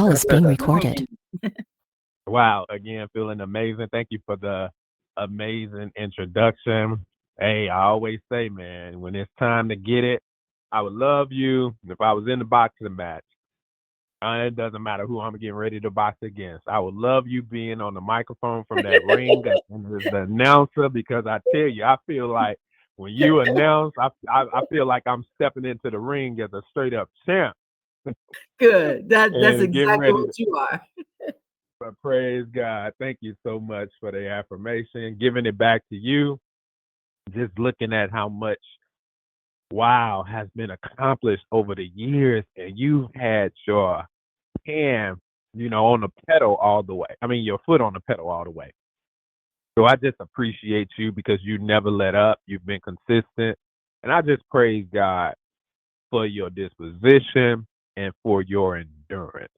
Call is being recorded. Wow, again, feeling amazing. Thank you for the amazing introduction. Hey, I always say, man, when it's time to get it, I would love you if I was in the boxing match. It doesn't matter who I'm getting ready to box against. I would love you being on the microphone from that ring as the announcer because I tell you, I feel like when you announce, I feel like I'm stepping into the ring as a straight up champ. Good. That's And getting exactly ready what you are. But praise God. Thank you so much for the affirmation. Giving it back to you. Just looking at how much wow has been accomplished over the years, and you've had your hand, on the pedal all the way. I mean, your foot on the pedal all the way. So I just appreciate you because you never let up. You've been consistent. And I just praise God for your disposition and for your endurance.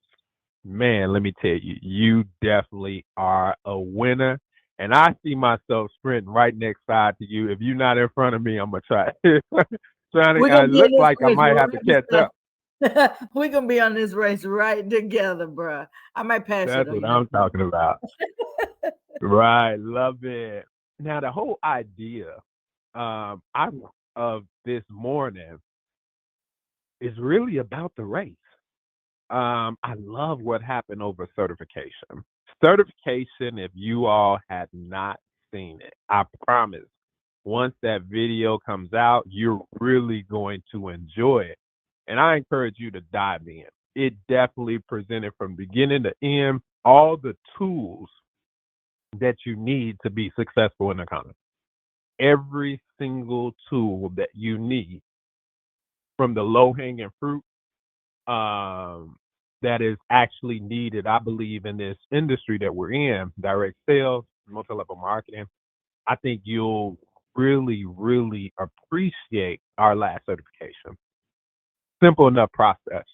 Man, let me tell you, you definitely are a winner. And I see myself sprinting right next side to you. If you're not in front of me, I'm gonna try. It looks like I might have to catch up. We're gonna be on this race right together, bro. I might pass you. That's what I'm talking about. Right, love it. Now the whole idea of this morning is really about the race. I love what happened over certification. Certification, if you all had not seen it, I promise, once that video comes out, you're really going to enjoy it. And I encourage you to dive in. It definitely presented from beginning to end all the tools that you need to be successful in the economy. Every single tool that you need, from the low-hanging fruit that is actually needed, I believe, in this industry that we're in, direct sales, multi-level marketing. I think you'll really, really appreciate our last certification. Simple enough process.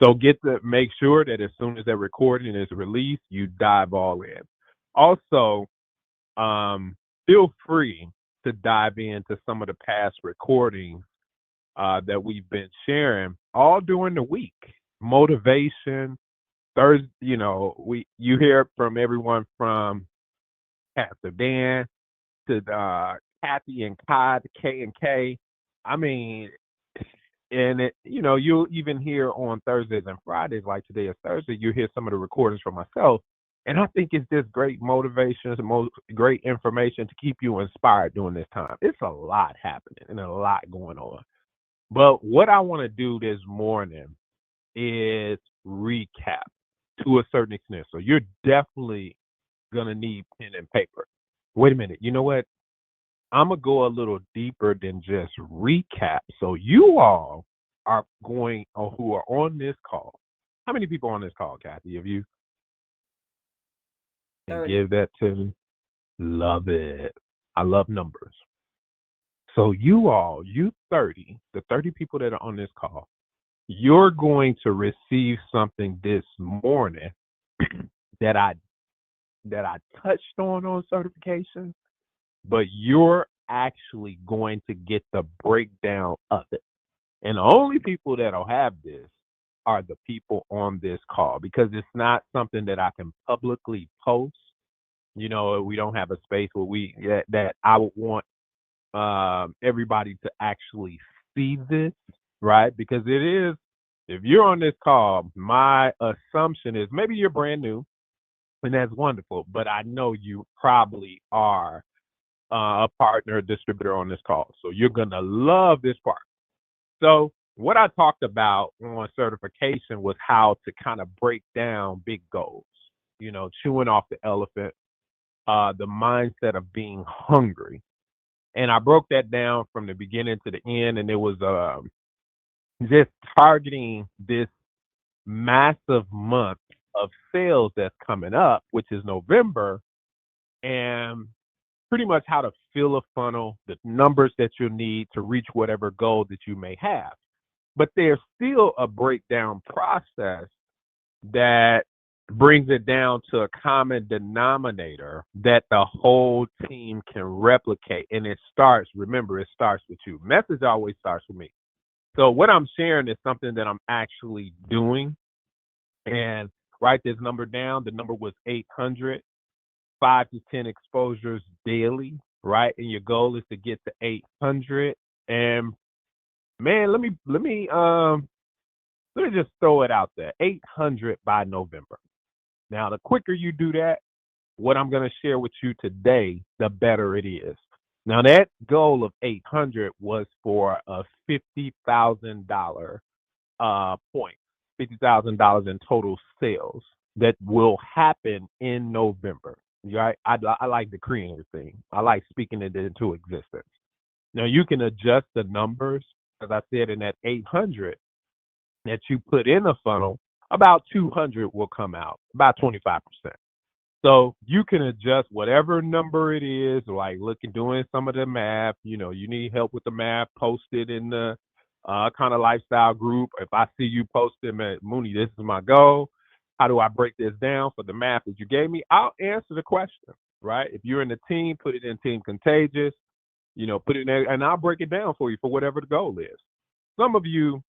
So make sure that as soon as that recording is released, you dive all in. Also, feel free to dive into some of the past recordings that we've been sharing all during the week. Motivation, Thursday, you hear from everyone from Pastor Dan to Kathy and Kai to K and K. I mean, and you'll even hear on Thursdays and Fridays, like today is Thursday, you hear some of the recordings from myself. And I think it's just great motivation, great information to keep you inspired during this time. It's a lot happening and a lot going on. But what I want to do this morning is recap to a certain extent. So you're definitely going to need pen and paper. Wait a minute. You know what? I'm going to go a little deeper than just recap. So you all are going, or who are on this call. How many people on this call, Kathy? Have you? And give that to me. Love it. I love numbers. So you 30, the 30 people that are on this call, you're going to receive something this morning that I touched on certification, but you're actually going to get the breakdown of it. And the only people that'll have this are the people on this call, because it's not something that I can publicly post. We don't have a space where that I would want everybody to actually see this, right? Because it is, if you're on this call, my assumption is maybe you're brand new, and that's wonderful, but I know you probably are a partner, distributor on this call. So you're going to love this part. So what I talked about on certification was how to kind of break down big goals, chewing off the elephant, the mindset of being hungry. And I broke that down from the beginning to the end, and it was just targeting this massive month of sales that's coming up, which is November, and pretty much how to fill a funnel, the numbers that you'll need to reach whatever goal that you may have. But there's still a breakdown process that brings it down to a common denominator that the whole team can replicate. And it starts with you. Message always starts with me. So what I'm sharing is something that I'm actually doing. and write this number down. The number was 800, 5 to 10 exposures daily, right? And your goal is to get to 800. And man, let me just throw it out there. 800 by November. Now, the quicker you do that, what I'm going to share with you today, the better it is. Now, that goal of 800 was for a $50,000 point, $50,000 in total sales that will happen in November. Right? I like decreeing everything. I like speaking it into existence. Now, you can adjust the numbers, as I said, in that 800 that you put in a funnel, about 200 will come out, about 25%. So you can adjust whatever number it is, like looking, doing some of the math. You need help with the math, post it in the kind of lifestyle group. If I see you post them at Mooney, this is my goal. How do I break this down for the math that you gave me? I'll answer the question, right? If you're in the team, put it in Team Contagious, put it in there, and I'll break it down for you for whatever the goal is. Some of you,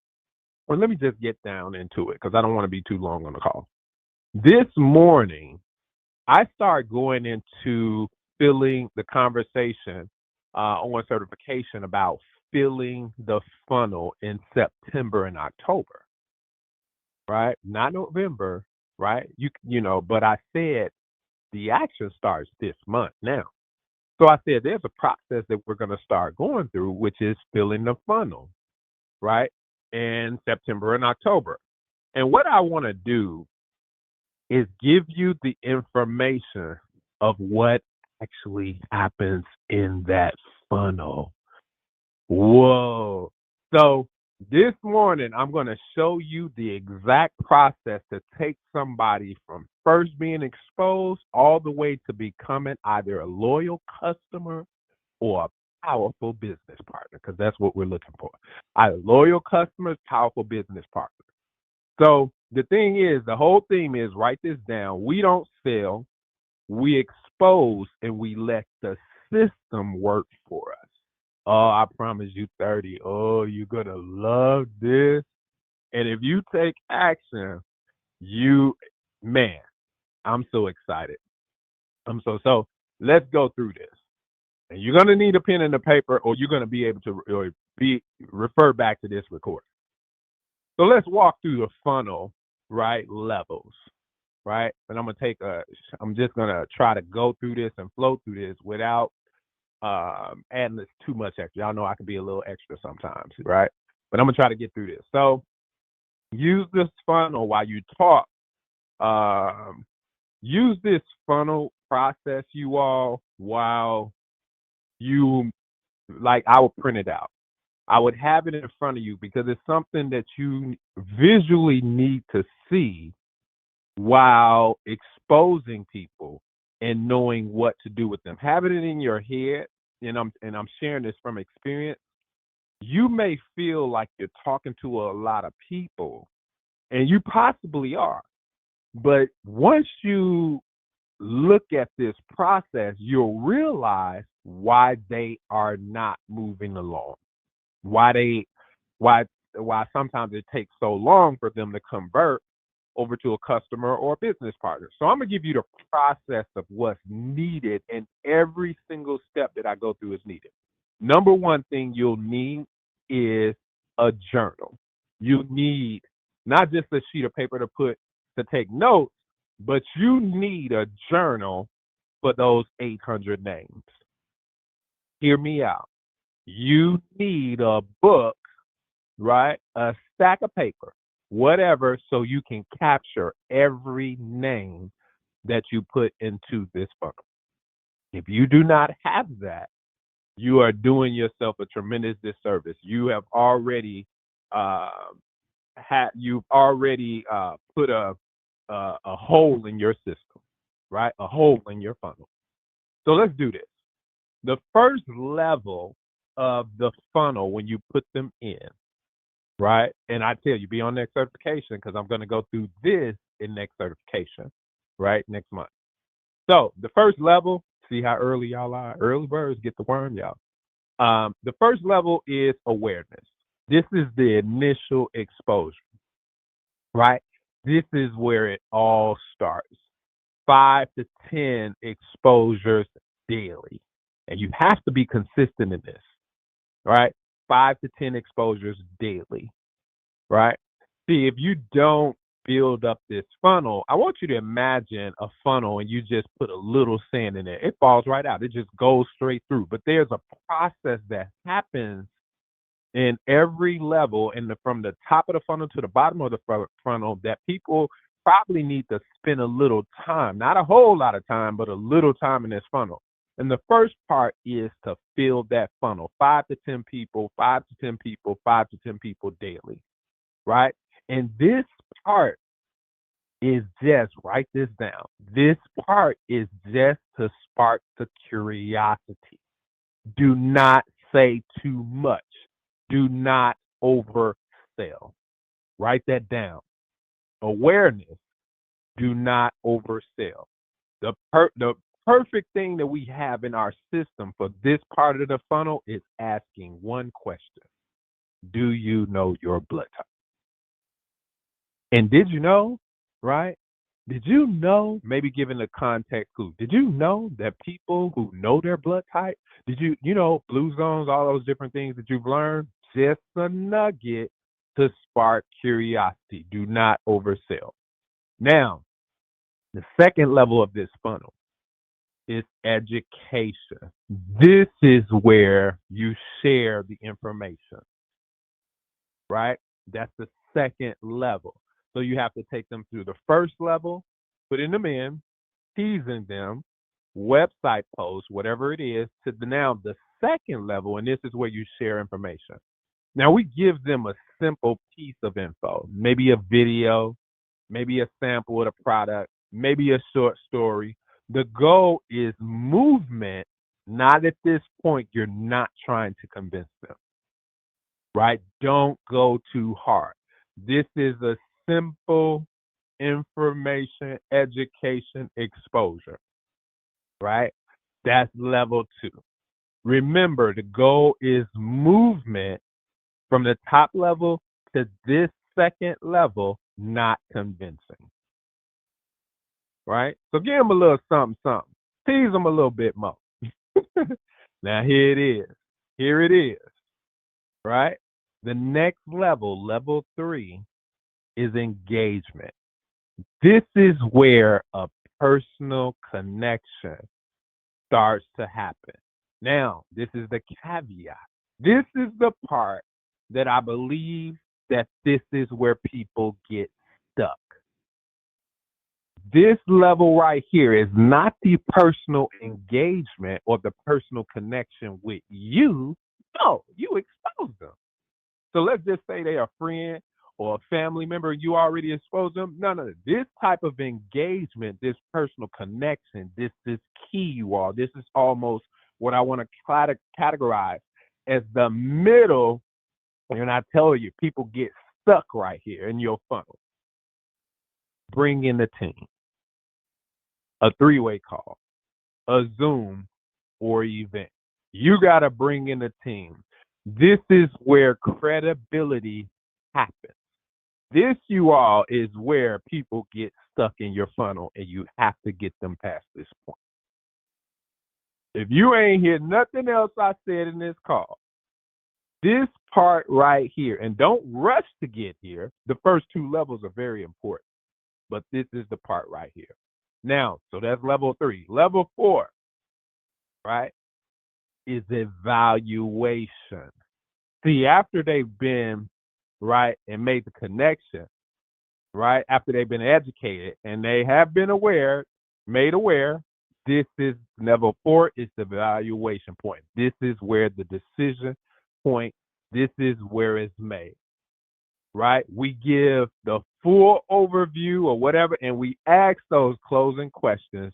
well, let me just get down into it because I don't want to be too long on the call. This morning, I start going into filling the conversation on certification about filling the funnel in September and October, right? Not November, right? But I said the action starts this month now. So I said there's a process that we're going to start going through, which is filling the funnel, right? In September and October. And what I want to do is give you the information of what actually happens in that funnel. Whoa. So this morning, I'm going to show you the exact process to take somebody from first being exposed all the way to becoming either a loyal customer or a powerful business partner, because that's what we're looking for. Either loyal customers, powerful business partners. So the thing is, the whole theme is, write this down. We don't sell, we expose, and we let the system work for us. Oh, I promise you 30. Oh, you're going to love this. And if you take action, man, I'm so excited. So let's go through this. And you're going to need a pen and a paper, or you're going to be able to refer back to this recording. So let's walk through the funnel, right, levels, right? And I'm just going to try to go through this and flow through this without adding this too much extra. Y'all know I can be a little extra sometimes, right? But I'm going to try to get through this. So use this funnel while you talk. Use this funnel process, you all, while you, I would print it out. I would have it in front of you because it's something that you visually need to see while exposing people and knowing what to do with them. Having it in your head, and I'm sharing this from experience. You may feel like you're talking to a lot of people, and you possibly are. But once you look at this process, you'll realize why they are not moving along. Why sometimes it takes so long for them to convert over to a customer or a business partner. So I'm going to give you the process of what's needed, and every single step that I go through is needed. Number one thing you'll need is a journal. You need not just a sheet of paper to take notes, but you need a journal for those 800 names. Hear me out. You need a book, right? A stack of paper, whatever, so you can capture every name that you put into this funnel. If you do not have that, you are doing yourself a tremendous disservice. You have already put a hole in your system, right? A hole in your funnel. So let's do this. The first level of the funnel, when you put them in, right? And I tell you, be on next certification, because I'm going to go through this in next certification, right? Next month. So the first level, see how early y'all are? Early birds get the worm, y'all. The first level is awareness. This is the initial exposure, right? This is where it all starts. 5 to 10 exposures daily. And you have to be consistent in this, right? 5 to 10 exposures daily, right? See, if you don't build up this funnel, I want you to imagine a funnel and you just put a little sand in there. It falls right out. It just goes straight through. But there's a process that happens in every level, from the top of the funnel to the bottom of the funnel, that people probably need to spend a little time, not a whole lot of time, but a little time in this funnel. And the first part is to fill that funnel, 5 to 10 people, 5 to 10 people, 5 to 10 people daily, right? And this part is just, write this down. This part is just to spark the curiosity. Do not say too much. Do not oversell. Write that down. Awareness. Do not oversell. The perfect thing that we have in our system for this part of the funnel is asking one question. Do you know your blood type? And did you know, right? Did you know, maybe given the context clue, did you know that people who know their blood type, blue zones, all those different things that you've learned, just a nugget to spark curiosity. Do not oversell. Now, the second level of this funnel is education. This is where you share the information, right? That's the second level. So you have to take them through the first level, putting them in, teasing them, website posts, whatever it is, to now the second level, and this is where you share information. Now we give them a simple piece of info, maybe a video, maybe a sample of the product, maybe a short story. The goal is movement. Not at this point, you're not trying to convince them, right? Don't go too hard. This is a simple information, education, exposure, right? That's level 2. Remember, the goal is movement from the top level to this second level, not convincing, right? So give them a little something, something. Tease them a little bit more. Now here it is. Here it is, right? The next level, level 3, is engagement. This is where a personal connection starts to happen. Now, this is the caveat. This is the part that I believe that this is where people get stuck. This level right here is not the personal engagement or the personal connection with you. No, you expose them. So let's just say they're a friend or a family member, you already exposed them. No. This type of engagement, this personal connection, this is key, you all. This is almost what I want to categorize as the middle. And I tell you, people get stuck right here in your funnel. Bring in the team. A 3-way call, a Zoom, or event. You got to bring in a team. This is where credibility happens. This, you all, is where people get stuck in your funnel, and you have to get them past this point. If you ain't hear nothing else I said in this call, this part right here, and don't rush to get here. The first 2 levels are very important, but this is the part right here. Now, so that's level 3. Level 4, right, is evaluation. See, after they've been, right, and made the connection, right, after they've been educated and they have been made aware, this is level 4 is the evaluation point. This is where the decision point, this is where it's made, right? We give the full overview or whatever, and we ask those closing questions,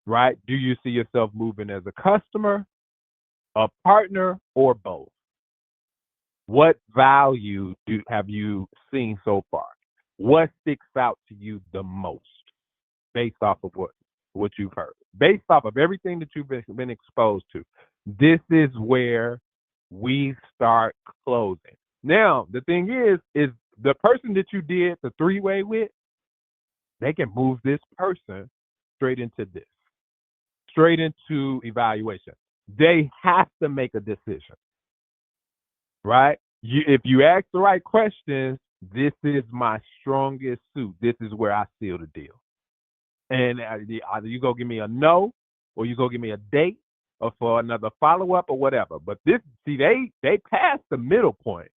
right? Do you see yourself moving as a customer, a partner, or both? What value have you seen so far? What sticks out to you the most based off of what you've heard? Based off of everything that you've been exposed to, this is where we start closing. Now, the thing is the person that you did the 3-way with, They can move this person straight into this, straight into evaluation. They have to make a decision, right? If you ask the right questions, this is my strongest suit. This is where I seal the deal. And either you go give me a no, or you go give me a date, or for another follow up, or whatever. But this, see, they passed the middle point.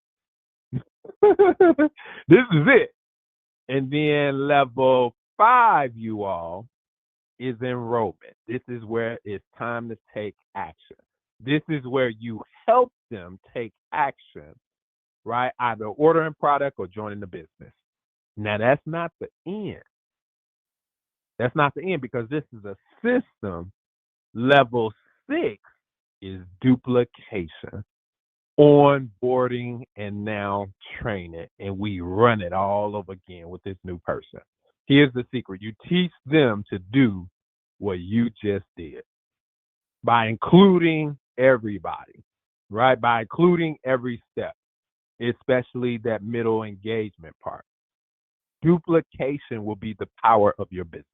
This is it. And then level 5, you all, is enrollment. This is where it's time to take action. This is where you help them take action, right? Either ordering product or joining the business. Now, that's not the end. That's not the end, because this is a system. Level 6 is duplication, onboarding, and now training. And we run it all over again with this new person. Here's the secret. You teach them to do what you just did by including everybody, right? By including every step, especially that middle engagement part. Duplication will be the power of your business,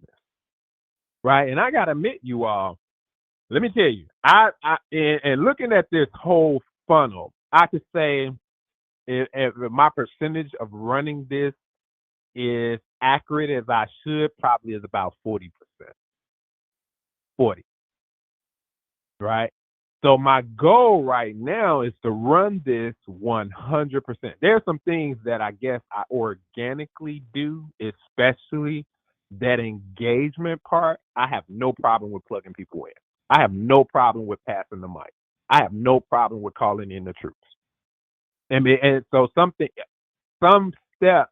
right? And I got to admit, you all, let me tell you, and looking at this whole funnel, I could say if my percentage of running this is accurate as I should, probably is about 40%. 40, right? So my goal right now is to run this 100%. There are some things that I guess I organically do, especially that engagement part. I have no problem with plugging people in. I have no problem with passing the mic. I have no problem with calling in the troops. And so some steps,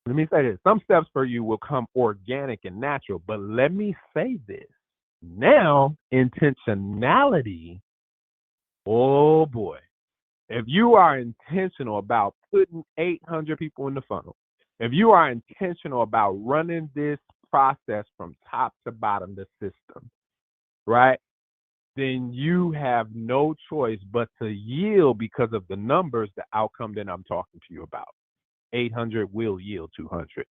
let me say this, some steps for you will come organic and natural, but let me say this. Now, intentionality, oh boy. If you are intentional about putting 800 people in the funnel, if you are intentional about running this process from top to bottom, the system, right, then you have no choice but to yield, because of the numbers, the outcome that I'm talking to you about. 800 will yield 200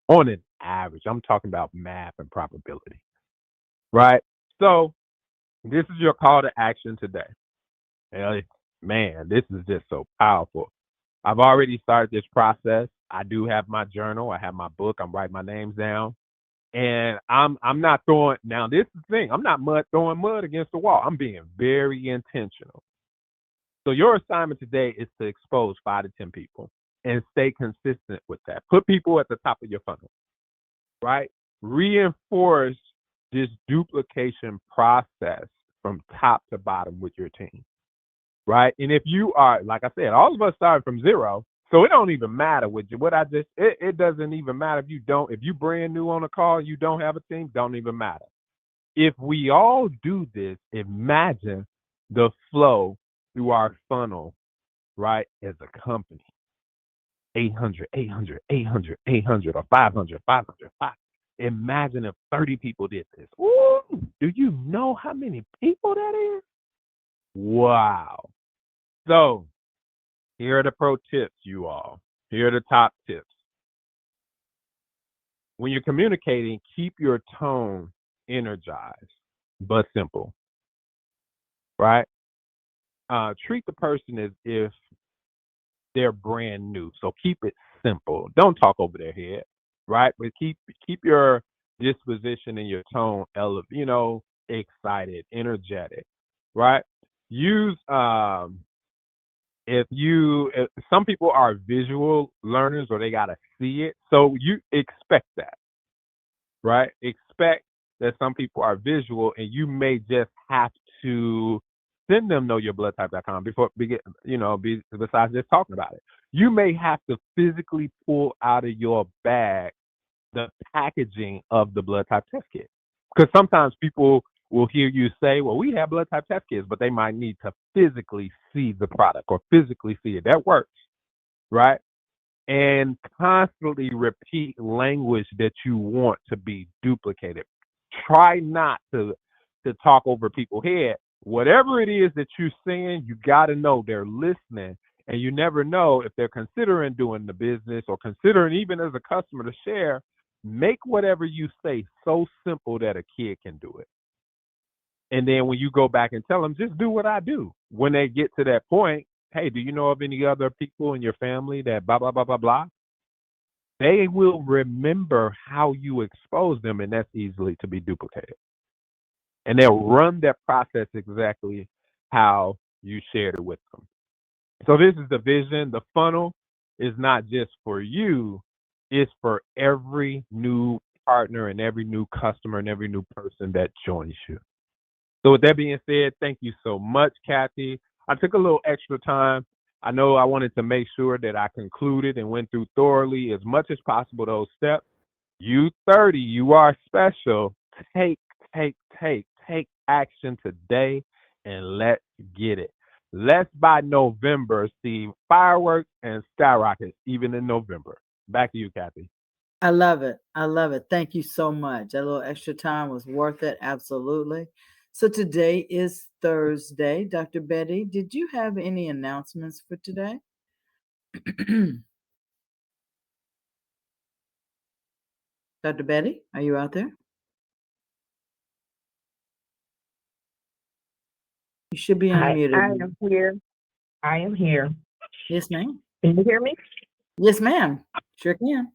on an average. I'm talking about math and probability, right? So this is your call to action today. And man, this is just so powerful. I've already started this process. I do have my journal. I have my book. I'm writing my names down. And I'm not throwing, now this is the thing, I'm not throwing mud against the wall. I'm being very intentional. So your assignment today is to expose 5 to 10 people and stay consistent with that. Put people at the top of your funnel, right? Reinforce this duplication process from top to bottom with your team, right? And if you are, like I said, all of us started from zero, so it don't even matter with you. It doesn't even matter if you brand new on a call, you don't have a team, don't even matter. If we all do this, imagine the flow through our funnel, right, as a company. 800, 800, 800, 800, or 500, 500, 500. Imagine if 30 people did this. Ooh, do you know how many people that is? Wow. So here are the pro tips, you all. Here are the top tips. When you're communicating, keep your tone energized but simple, right? Treat the person as if they're brand new. So keep it simple. Don't talk over their head, right? But keep your disposition and your tone excited, energetic, right? Use if some people are visual learners, or they gotta see it, so you expect that, right? Expect that some people are visual, and you may just have to send them knowyourbloodtype.com besides just talking about it. You may have to physically pull out of your bag the packaging of the blood type test kit, because sometimes people will hear you say, well, we have blood type test kits, but they might need to physically see the product or physically see it. That works, right? And constantly repeat language that you want to be duplicated. Try not to talk over people's head. Whatever it is that you're saying, you got to know they're listening, and you never know if they're considering doing the business or considering even as a customer to share. make whatever you say so simple that a kid can do it. And then when you go back and tell them, just do what I do. When they get to that point, hey, do you know of any other people in your family that blah, blah, blah, blah, blah? They will remember how you expose them, and that's easily to be duplicated. And they'll run that process exactly how you shared it with them. So this is the vision. The funnel is not just for you, it's for every new partner and every new customer and every new person that joins you. So with that being said, thank you so much, Kathy. I took a little extra time. I know I wanted to make sure that I concluded and went through thoroughly as much as possible those steps. You 30, you are special. Take, take action today and let's get it. Let's by November see fireworks and skyrockets even in November. Back to you, Kathy. I love it. I love it. Thank you so much. That little extra time was worth it. Absolutely. So today is Thursday. Dr. Betty, did you have any announcements for today? Dr. Betty, are you out there? You should be I unmuted. am here. I am here. Yes, ma'am. Can you hear me? Yes, ma'am. Sure can.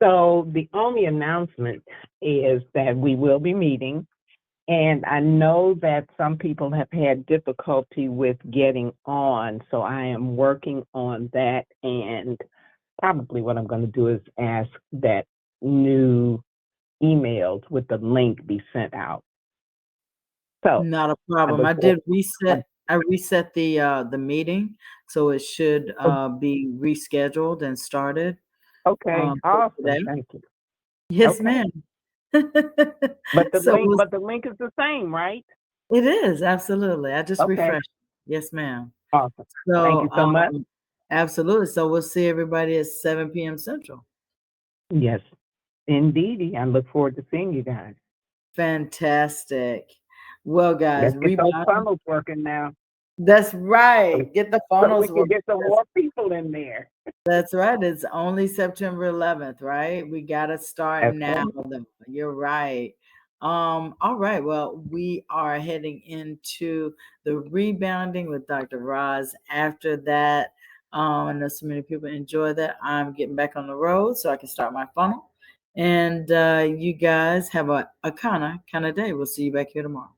So the only announcement is that we will be meeting, and I know that some people have had difficulty with getting on, so I am working on that, and probably what I'm going to do is ask that new emails with the link be sent out. So Not a problem. I did reset. I reset the meeting, so it should be rescheduled and started. Okay, For awesome. today. Thank you. Yes, Okay. ma'm. But the So link, but the link is the same, right? it is absolutely. I just Okay. refreshed. Yes, ma'am. Awesome. So Thank you so much. absolutely. So we'll see everybody at 7 p.m. Central. Yes, indeedy. I look forward to seeing you guys. Fantastic. Well, guys, Let's get those rebound. funnels working now, That's right. Get the so we funnels can working. get some more people in there. That's right. It's only September 11th, right? We got to start That's now. right. Though. You're right. All right. Well, we are heading into the rebounding with Dr. Roz. After that, I know so many people enjoy that. I'm getting back on the road so I can start my funnel. And you guys have a kind of day. We'll see you back here tomorrow.